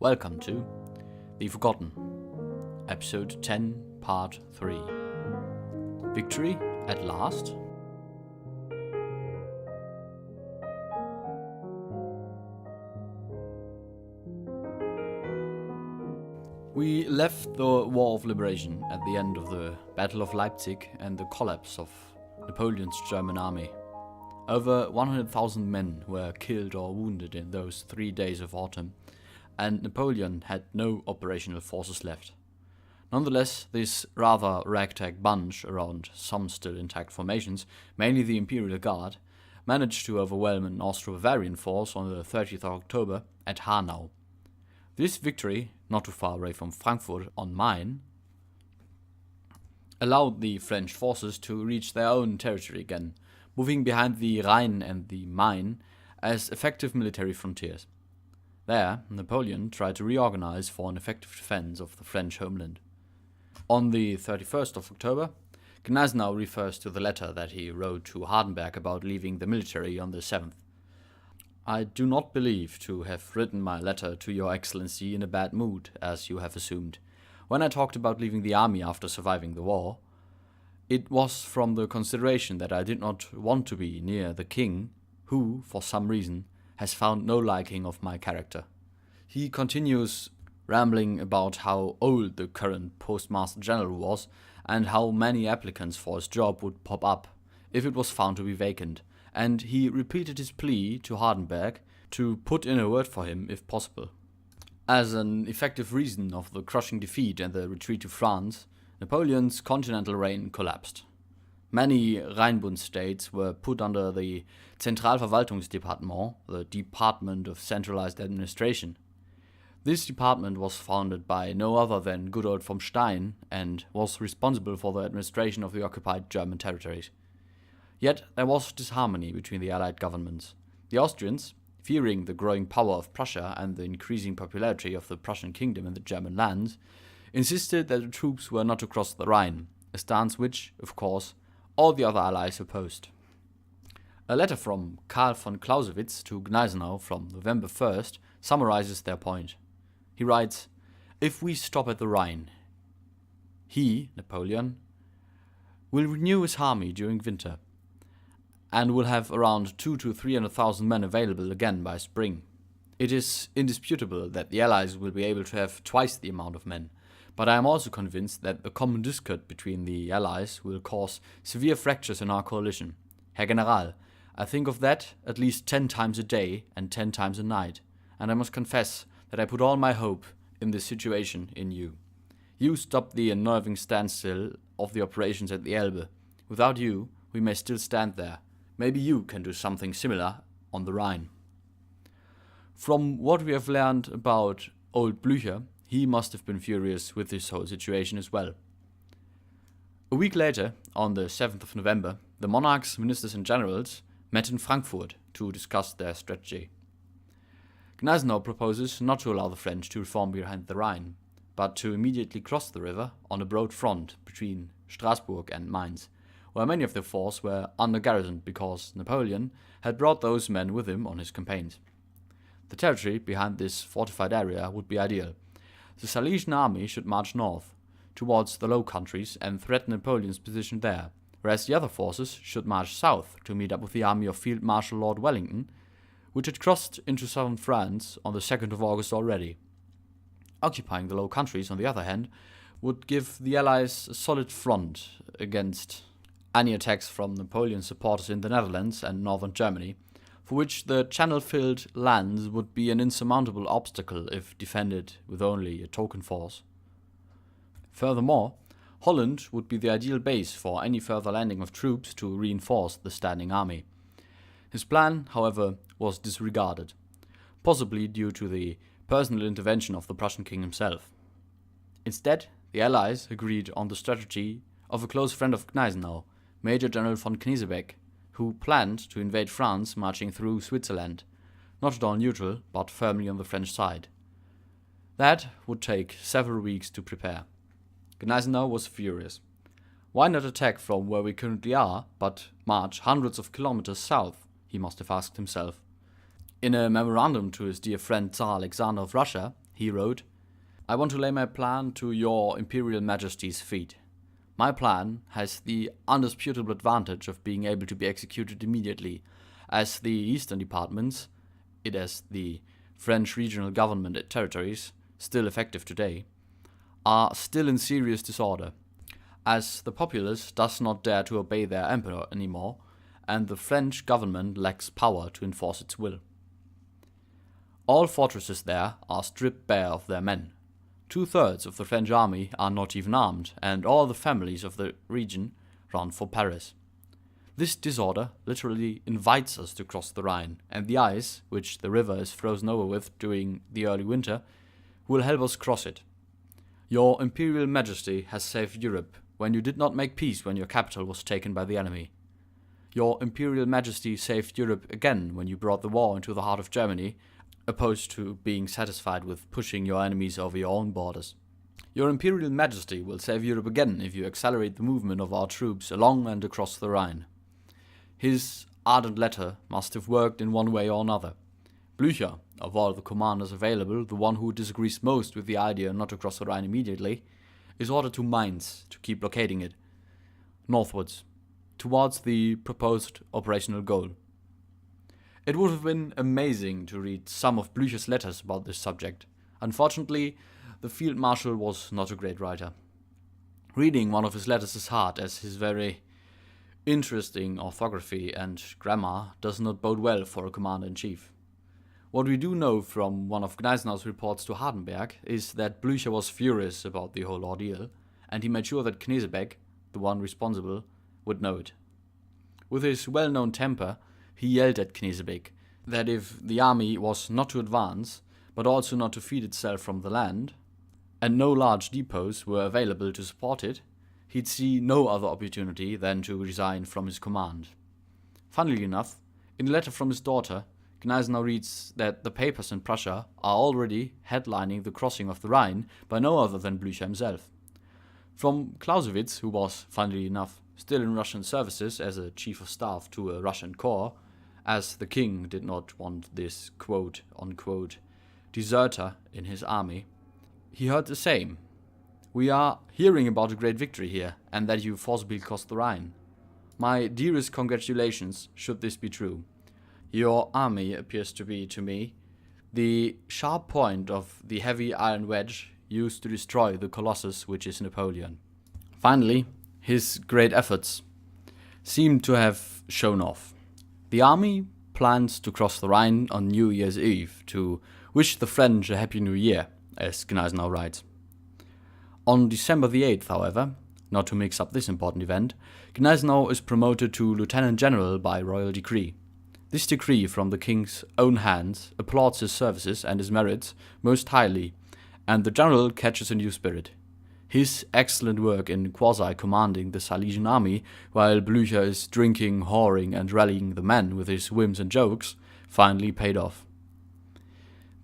Welcome to The Forgotten, Episode 10, Part 3. Victory at last? We left the War of Liberation at the end of the Battle of Leipzig and the collapse of Napoleon's German army. Over 100,000 men were killed or wounded in those 3 days of autumn, and Napoleon had no operational forces left. Nonetheless, this rather ragtag bunch around some still intact formations, mainly the Imperial Guard, managed to overwhelm an Austro-Bavarian force on the 30th of October at Hanau. This victory, not too far away from Frankfurt on Main, allowed the French forces to reach their own territory again, moving behind the Rhine and the Main as effective military frontiers. There, Napoleon tried to reorganize for an effective defense of the French homeland. On the 31st of October, Gneisenau refers to the letter that he wrote to Hardenberg about leaving the military on the 7th. I do not believe to have written my letter to your excellency in a bad mood, as you have assumed. When I talked about leaving the army after surviving the war, it was from the consideration that I did not want to be near the king, who, for some reason, has found no liking of my character. He continues rambling about how old the current Postmaster General was and how many applicants for his job would pop up if it was found to be vacant, and he repeated his plea to Hardenberg to put in a word for him if possible. As an effective reason of the crushing defeat and the retreat to France, Napoleon's continental reign collapsed. Many Rheinbund states were put under the Zentralverwaltungsdepartement, the Department of Centralized Administration. This department was founded by no other than good old von Stein and was responsible for the administration of the occupied German territories. Yet there was disharmony between the Allied governments. The Austrians, fearing the growing power of Prussia and the increasing popularity of the Prussian kingdom in the German lands, insisted that the troops were not to cross the Rhine, a stance which, of course, all the other allies opposed. A letter from Karl von Clausewitz to Gneisenau from November 1st summarizes their point. He writes, "If we stop at the Rhine, he, Napoleon, will renew his army during winter, and will have around 200,000 to 300,000 men available again by spring. It is indisputable that the Allies will be able to have twice the amount of men, but I am also convinced that the common discord between the Allies will cause severe fractures in our coalition. Herr General, I think of that at least 10 times a day and 10 times a night, and I must confess that I put all my hope in this situation in you. You stopped the unnerving standstill of the operations at the Elbe. Without you, we may still stand there. Maybe you can do something similar on the Rhine." From what we have learned about old Blücher, he must have been furious with this whole situation as well. A week later, on the 7th of November, the monarch's ministers and generals met in Frankfurt to discuss their strategy. Gneisenau proposes not to allow the French to reform behind the Rhine, but to immediately cross the river on a broad front between Strasbourg and Mainz, where many of the force were under-garrisoned because Napoleon had brought those men with him on his campaigns. The territory behind this fortified area would be ideal. The Silesian army should march north, towards the Low Countries, and threaten Napoleon's position there, whereas the other forces should march south to meet up with the army of Field Marshal Lord Wellington, which had crossed into southern France on the 2nd of August already. Occupying the Low Countries, on the other hand, would give the Allies a solid front against any attacks from Napoleon's supporters in the Netherlands and northern Germany, for which the channel-filled lands would be an insurmountable obstacle if defended with only a token force. Furthermore, Holland would be the ideal base for any further landing of troops to reinforce the standing army. His plan, however, was disregarded, possibly due to the personal intervention of the Prussian king himself. Instead, the Allies agreed on the strategy of a close friend of Gneisenau, Major General von Knesebeck, who planned to invade France marching through Switzerland, not at all neutral, but firmly on the French side. That would take several weeks to prepare. Gneisenau was furious. Why not attack from where we currently are, but march hundreds of kilometers south, he must have asked himself. In a memorandum to his dear friend Tsar Alexander of Russia, He wrote, "I want to lay my plan to your Imperial Majesty's feet. My plan has the undisputable advantage of being able to be executed immediately, as the eastern departments, it as the French regional government territories, still effective today, are still in serious disorder, as the populace does not dare to obey their emperor anymore, and the French government lacks power to enforce its will. All fortresses there are stripped bare of their men. 2/3 of the French army are not even armed, and all the families of the region run for Paris. This disorder literally invites us to cross the Rhine, and the ice, which the river is frozen over with during the early winter, will help us cross it. Your Imperial Majesty has saved Europe when you did not make peace when your capital was taken by the enemy. Your Imperial Majesty saved Europe again when you brought the war into the heart of Germany, opposed to being satisfied with pushing your enemies over your own borders. Your Imperial Majesty will save Europe again if you accelerate the movement of our troops along and across the Rhine." His ardent letter must have worked in one way or another. Blücher, of all the commanders available, the one who disagrees most with the idea not to cross the Rhine immediately, is ordered to Mainz to keep blockading it, northwards, towards the proposed operational goal. It would have been amazing to read some of Blücher's letters about this subject. Unfortunately, the Field Marshal was not a great writer. Reading one of his letters is hard, as his very interesting orthography and grammar does not bode well for a commander-in-chief. What we do know from one of Gneisenau's reports to Hardenberg is that Blücher was furious about the whole ordeal, and he made sure that Knesebeck, the one responsible, would know it. With his well-known temper, he yelled at Knesebeck that if the army was not to advance, but also not to feed itself from the land, and no large depots were available to support it, he'd see no other opportunity than to resign from his command. Funnily enough, in a letter from his daughter, Gneisenau reads that the papers in Prussia are already headlining the crossing of the Rhine by no other than Blücher himself. From Clausewitz, who was, funnily enough, still in Russian services as a chief of staff to a Russian corps, as the king did not want this quote-unquote deserter in his army, he heard the same. "We are hearing about a great victory here, and that you forcibly crossed the Rhine. My dearest congratulations, should this be true. Your army appears to be, to me, the sharp point of the heavy iron wedge used to destroy the colossus which is Napoleon." Finally, his great efforts seem to have shown off. The army plans to cross the Rhine on New Year's Eve to wish the French a Happy New Year, as Gneisenau writes. On December the 8th, however, not to mix up this important event, Gneisenau is promoted to Lieutenant General by royal decree. This decree from the king's own hands applauds his services and his merits most highly, and the general catches a new spirit. His excellent work in quasi-commanding the Silesian army, while Blücher is drinking, whoring, and rallying the men with his whims and jokes, finally paid off.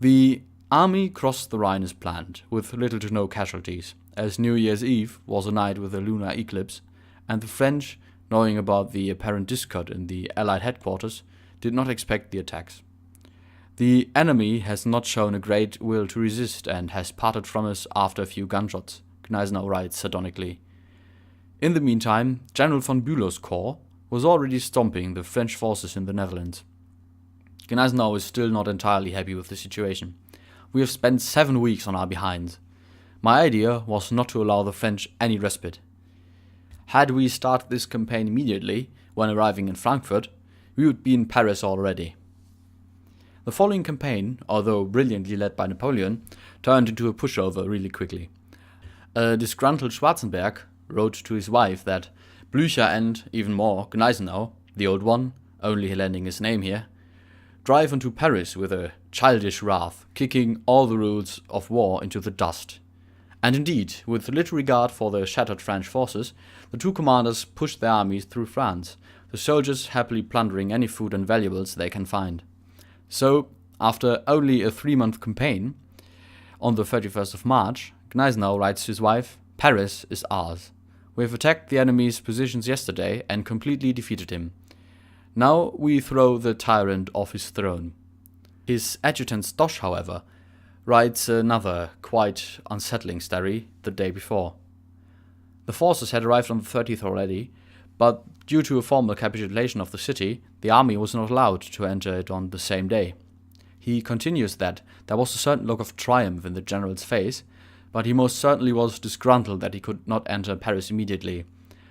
The army crossed the Rhine as planned, with little to no casualties, as New Year's Eve was a night with a lunar eclipse, and the French, knowing about the apparent discord in the Allied headquarters, did not expect the attacks. The enemy has not shown a great will to resist and has parted from us after a few gunshots, Gneisenau writes sardonically. In the meantime, General von Bülow's corps was already stomping the French forces in the Netherlands. Gneisenau is still not entirely happy with the situation. "We have spent 7 weeks on our behinds. My idea was not to allow the French any respite. Had we started this campaign immediately, when arriving in Frankfurt, we would be in Paris already." The following campaign, although brilliantly led by Napoleon, turned into a pushover really quickly. A disgruntled Schwarzenberg wrote to his wife that Blücher and, even more, Gneisenau, the old one, only lending his name here, drive into Paris with a childish wrath, kicking all the rules of war into the dust. And indeed, with little regard for the shattered French forces, the two commanders push their armies through France, the soldiers happily plundering any food and valuables they can find. So, after only a 3-month campaign, on the 31st of March, Gneisenau writes to his wife, "Paris is ours. We have attacked the enemy's positions yesterday and completely defeated him. Now we throw the tyrant off his throne." His adjutant Stosch, however, writes another quite unsettling story the day before. The forces had arrived on the 30th already, but due to a formal capitulation of the city, the army was not allowed to enter it on the same day. He continues that there was a certain look of triumph in the general's face, but he most certainly was disgruntled that he could not enter Paris immediately.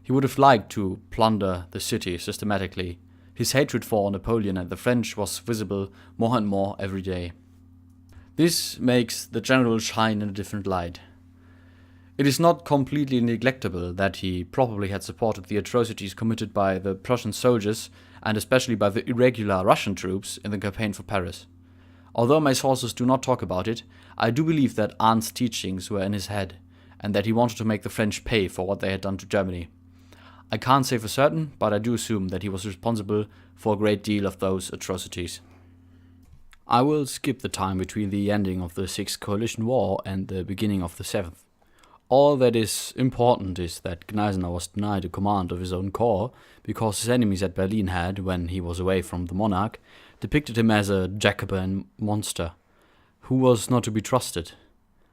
He would have liked to plunder the city systematically. His hatred for Napoleon and the French was visible more and more every day. This makes the general shine in a different light. It is not completely neglectable that he probably had supported the atrocities committed by the Prussian soldiers and especially by the irregular Russian troops in the campaign for Paris. Although my sources do not talk about it, I do believe that Arndt's teachings were in his head and that he wanted to make the French pay for what they had done to Germany. I can't say for certain, but I do assume that he was responsible for a great deal of those atrocities. I will skip the time between the ending of the Sixth Coalition War and the beginning of the Seventh. All that is important is that Gneisenau was denied a command of his own corps because his enemies at Berlin had, when he was away from the monarch, depicted him as a Jacobin monster, who was not to be trusted.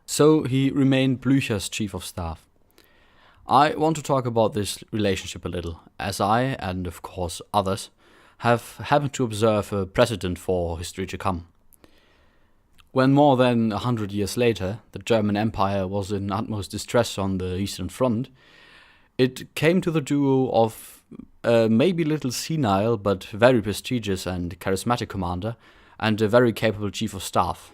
So he remained Blücher's chief of staff. I want to talk about this relationship a little, as I, and of course others, have happened to observe a precedent for history to come. When more than 100 years later the German Empire was in utmost distress on the Eastern Front, it came to the duo of a maybe little senile but very prestigious and charismatic commander and a very capable chief of staff.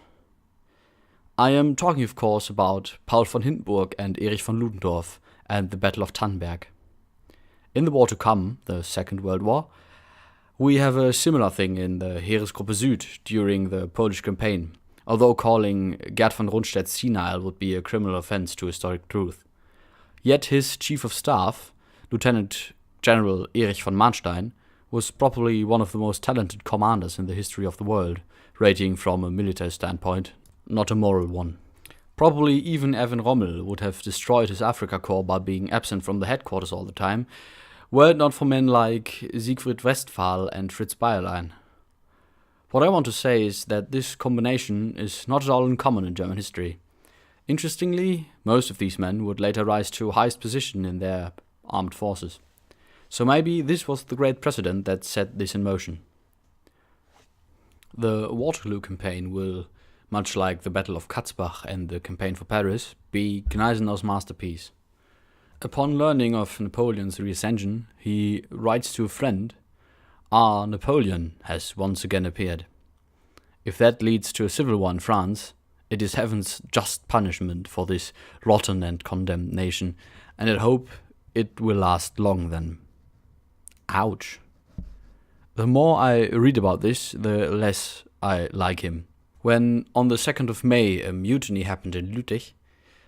I am talking of course about Paul von Hindenburg and Erich von Ludendorff and the Battle of Tannenberg. In the war to come, the Second World War, we have a similar thing in the Heeresgruppe Süd during the Polish campaign, although calling Gerd von Rundstedt senile would be a criminal offense to historic truth. Yet his chief of staff, Lieutenant General Erich von Manstein, was probably one of the most talented commanders in the history of the world, rating from a military standpoint, not a moral one. Probably even Erwin Rommel would have destroyed his Africa Corps by being absent from the headquarters all the time, were it not for men like Siegfried Westphal and Fritz Bayerlein. What I want to say is that this combination is not at all uncommon in German history. Interestingly, most of these men would later rise to highest position in their armed forces. So maybe this was the great precedent that set this in motion. The Waterloo campaign will, much like the Battle of Katzbach and the campaign for Paris, be Gneisenau's masterpiece. Upon learning of Napoleon's reascension, he writes to a friend, "Our Napoleon has once again appeared. If that leads to a civil war in France, it is heaven's just punishment for this rotten and condemned nation, and I hope it will last long then." Ouch. The more I read about this, the less I like him. When on the 2nd of May a mutiny happened in Lüttich,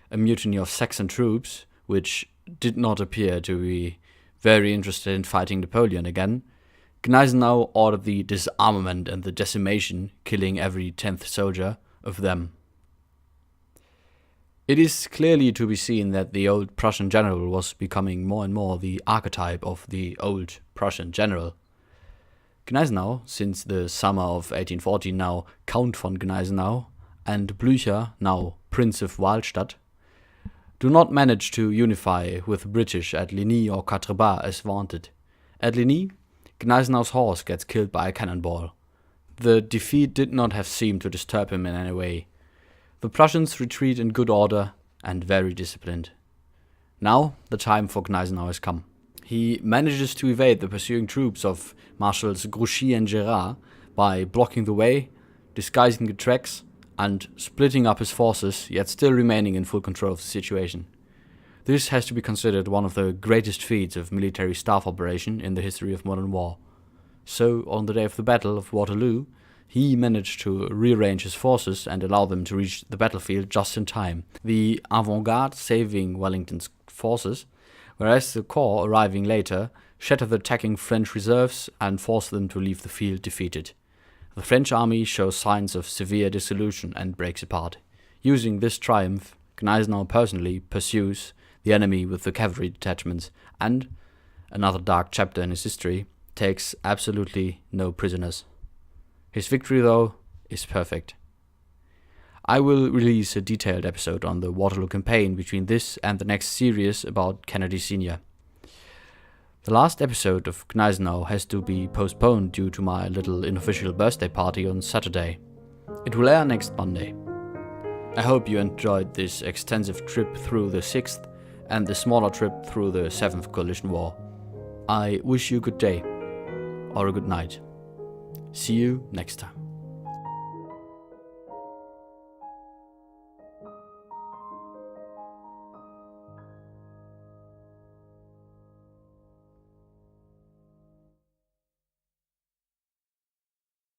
a mutiny of Saxon troops, which did not appear to be very interested in fighting Napoleon again, Gneisenau ordered the disarmament and the decimation, killing every 10th soldier of them. It is clearly to be seen that the old Prussian general was becoming more and more the archetype of the old Prussian general. Gneisenau, since the summer of 1814 now Count von Gneisenau, and Blücher, now Prince of Wahlstatt, do not manage to unify with the British at Ligny or Quatre-Bras as wanted. At Ligny, Gneisenau's horse gets killed by a cannonball. The defeat did not have seemed to disturb him in any way. The Prussians retreat in good order and very disciplined. Now the time for Gneisenau has come. He manages to evade the pursuing troops of Marshals Grouchy and Gérard by blocking the way, disguising the tracks, and splitting up his forces, yet still remaining in full control of the situation. This has to be considered one of the greatest feats of military staff operation in the history of modern war. So, on the day of the Battle of Waterloo, he managed to rearrange his forces and allow them to reach the battlefield just in time, the avant-garde saving Wellington's forces, whereas the corps arriving later shattered the attacking French reserves and forced them to leave the field defeated. The French army shows signs of severe dissolution and breaks apart. Using this triumph, Gneisenau personally pursues the enemy with the cavalry detachments and, another dark chapter in his history, takes absolutely no prisoners. His victory, though, is perfect. I will release a detailed episode on the Waterloo campaign between this and the next series about Kennedy Sr. The last episode of Gneisenau has to be postponed due to my little unofficial birthday party on Saturday. It will air next Monday. I hope you enjoyed this extensive trip through the 6th and the smaller trip through the 7th Coalition War. I wish you a good day or a good night. See you next time.